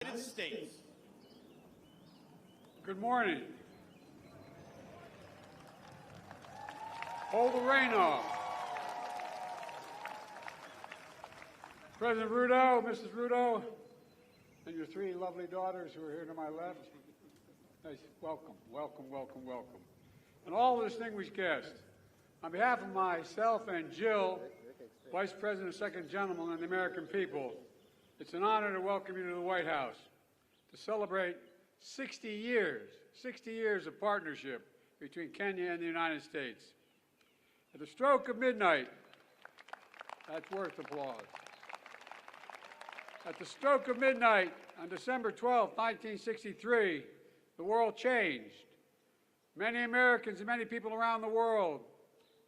United States. Good morning. Hold the rain off. President Ruto, Mrs. Ruto, and your three lovely daughters who are here to my left. Nice. Welcome, welcome, welcome, welcome. And all distinguished guests, on behalf of myself and Jill, Vice President and Second Gentleman, and the American people, it's an honor to welcome you to the White House to celebrate 60 years of partnership between Kenya and the United States. At the stroke of midnight, that's worth applause. At the stroke of midnight on December 12, 1963, the world changed. Many Americans and many people around the world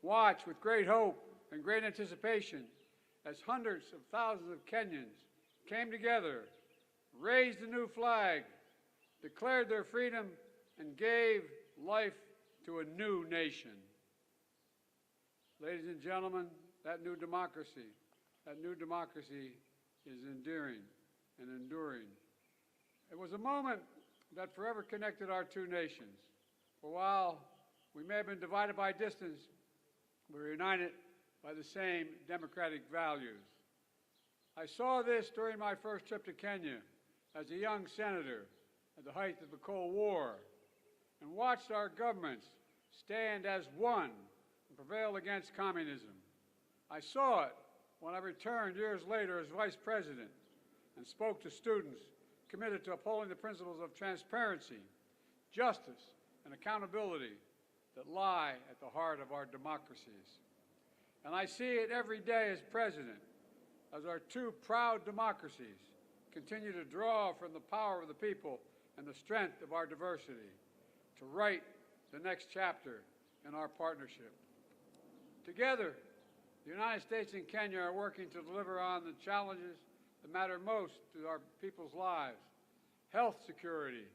watched with great hope and great anticipation as hundreds of thousands of Kenyans came together, raised a new flag, declared their freedom, and gave life to a new nation. Ladies and gentlemen, that new democracy is endearing and enduring. It was a moment that forever connected our two nations. For while we may have been divided by distance, we were united by the same democratic values. I saw this during my first trip to Kenya as a young senator at the height of the Cold War, and watched our governments stand as one and prevail against communism. I saw it when I returned years later as Vice President and spoke to students committed to upholding the principles of transparency, justice, and accountability that lie at the heart of our democracies. And I see it every day as President, as our two proud democracies continue to draw from the power of the people and the strength of our diversity to write the next chapter in our partnership. Together, the United States and Kenya are working to deliver on the challenges that matter most to our people's lives: health security,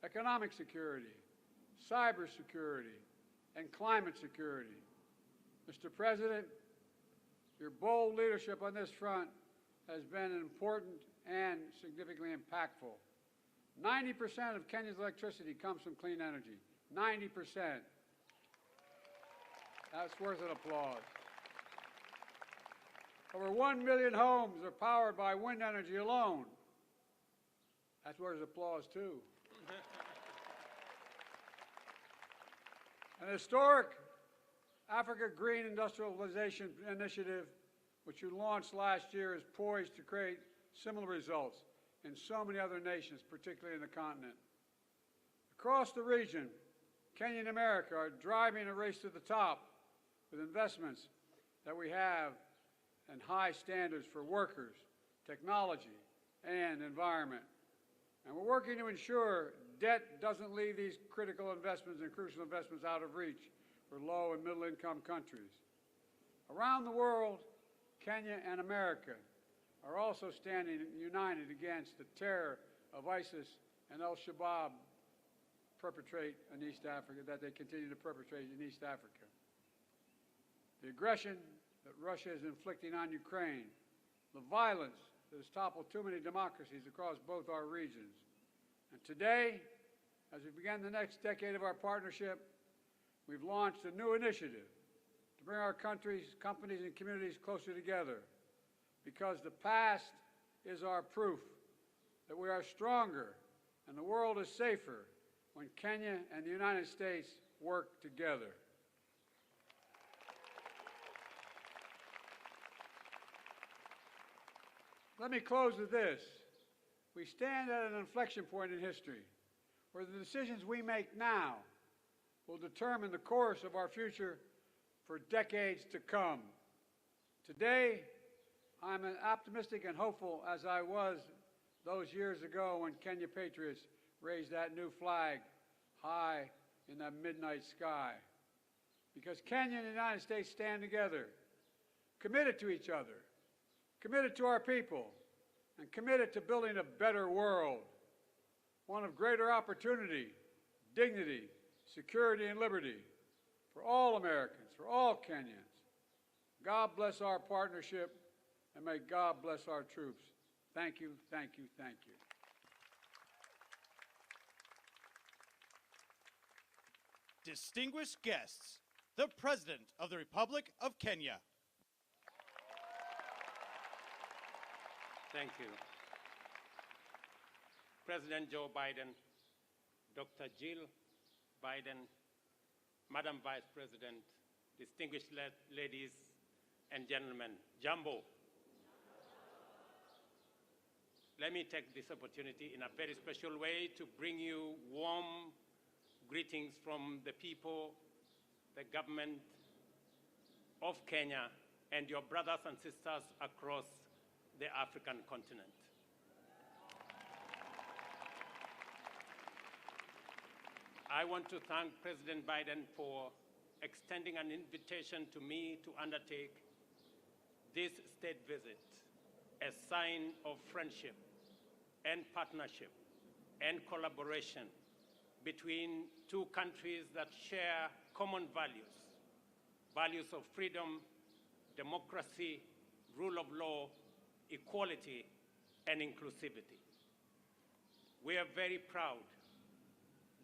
economic security, cybersecurity, and climate security. Mr. President, your bold leadership on this front has been important and significantly impactful. 90% of Kenya's electricity comes from clean energy. 90%. That's worth an applause. Over 1 million homes are powered by wind energy alone. That's worth applause, too. An historic Africa Green Industrialization Initiative, which you launched last year, is poised to create similar results in so many other nations, particularly in the continent. Across the region, Kenya and America are driving a race to the top with investments that we have and high standards for workers, technology, and environment. And we're working to ensure debt doesn't leave these critical investments and crucial investments out of reach for low and middle income countries. Around the world, Kenya and America are also standing united against the terror of ISIS and al-Shabaab that they continue to perpetrate in East Africa. The aggression that Russia is inflicting on Ukraine, the violence that has toppled too many democracies across both our regions. And today, as we begin the next decade of our partnership, we've launched a new initiative to bring our countries, companies, and communities closer together, because the past is our proof that we are stronger and the world is safer when Kenya and the United States work together. Let me close with this. We stand at an inflection point in history where the decisions we make now will determine the course of our future for decades to come. Today, I'm as optimistic and hopeful as I was those years ago when Kenya patriots raised that new flag high in that midnight sky. Because Kenya and the United States stand together, committed to each other, committed to our people, and committed to building a better world, one of greater opportunity, dignity, security, and liberty for all Americans, for all Kenyans. God bless our partnership, and may God bless our troops. Thank you, thank you, thank you. distinguished guests, the President of the Republic of Kenya. Thank you. President Joe Biden, Dr. Jill Biden, Madam Vice President, distinguished ladies and gentlemen, Jambo. Let me take this opportunity in a very special way to bring you warm greetings from the people, the government of Kenya, and your brothers and sisters across the African continent. I want to thank President Biden for extending an invitation to me to undertake this state visit, a sign of friendship and partnership and collaboration between two countries that share common values, values of freedom, democracy, rule of law, equality, and inclusivity. We are very proud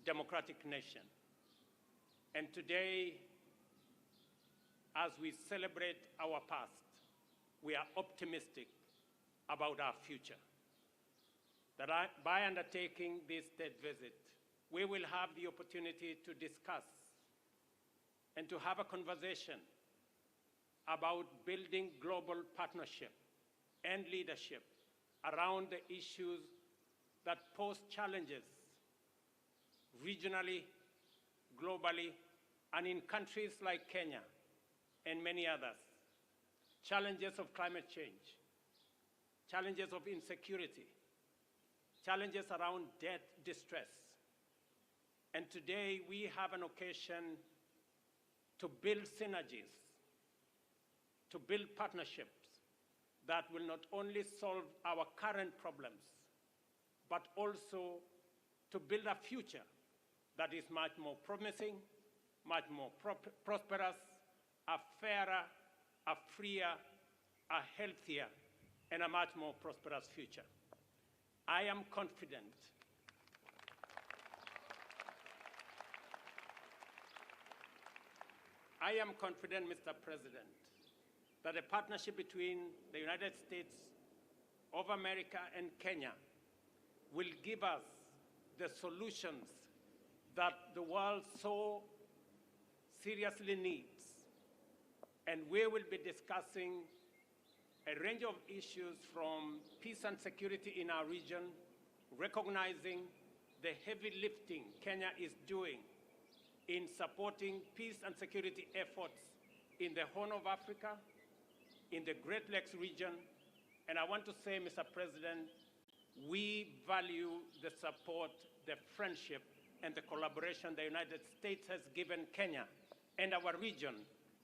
democratic nation. And today, as we celebrate our past, we are optimistic about our future. That by undertaking this state visit, we will have the opportunity to discuss and to have a conversation about building global partnership and leadership around the issues that pose challenges regionally, globally, and in countries like Kenya and many others. Challenges of climate change, challenges of insecurity, challenges around debt distress. And today we have an occasion to build synergies, to build partnerships that will not only solve our current problems, but also to build a future that is much more promising, much more prosperous, a fairer, a freer, a healthier, and a much more prosperous future. I am confident Mr. President, that a partnership between the United States of America and Kenya will give us the solutions that the world so seriously needs. And we will be discussing a range of issues from peace and security in our region, recognizing the heavy lifting Kenya is doing in supporting peace and security efforts in the Horn of Africa, in the Great Lakes region. And I want to say, Mr. President, we value the support, the friendship, and the collaboration the United States has given Kenya and our region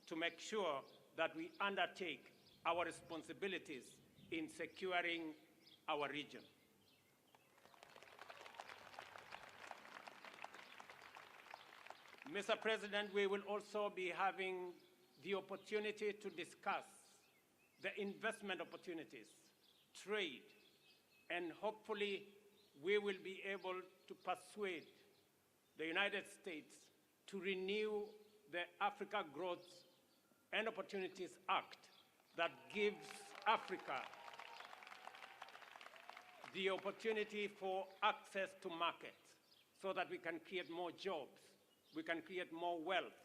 to make sure that we undertake our responsibilities in securing our region. Mr. President, we will also be having the opportunity to discuss the investment opportunities, trade, and hopefully we will be able to persuade the United States to renew the Africa Growth and Opportunities Act that gives Africa the opportunity for access to markets so that we can create more jobs, we can create more wealth,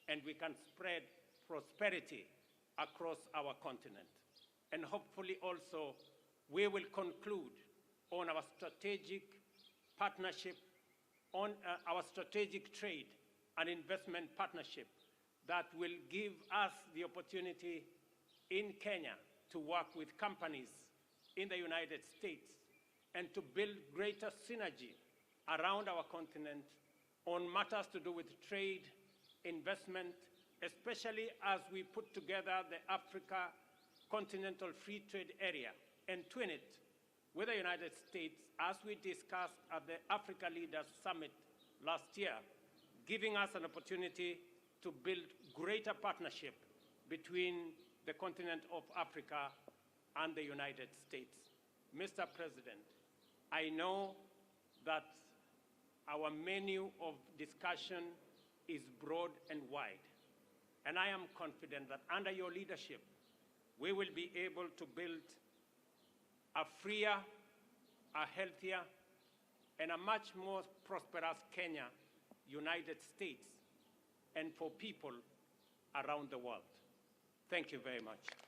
and we can spread prosperity across our continent. And hopefully also we will conclude on our strategic partnership, on our strategic trade and investment partnership that will give us the opportunity in Kenya to work with companies in the United States and to build greater synergy around our continent on matters to do with trade, investment, especially as we put together the Africa Continental Free Trade Area and twin it with the United States, as we discussed at the Africa Leaders Summit last year, giving us an opportunity to build greater partnership between the continent of Africa and the United States. Mr. President, I know that our menu of discussion is broad and wide. And I am confident that under your leadership, we will be able to build a freer, a healthier, and a much more prosperous Kenya, United States, and for people around the world. Thank you very much.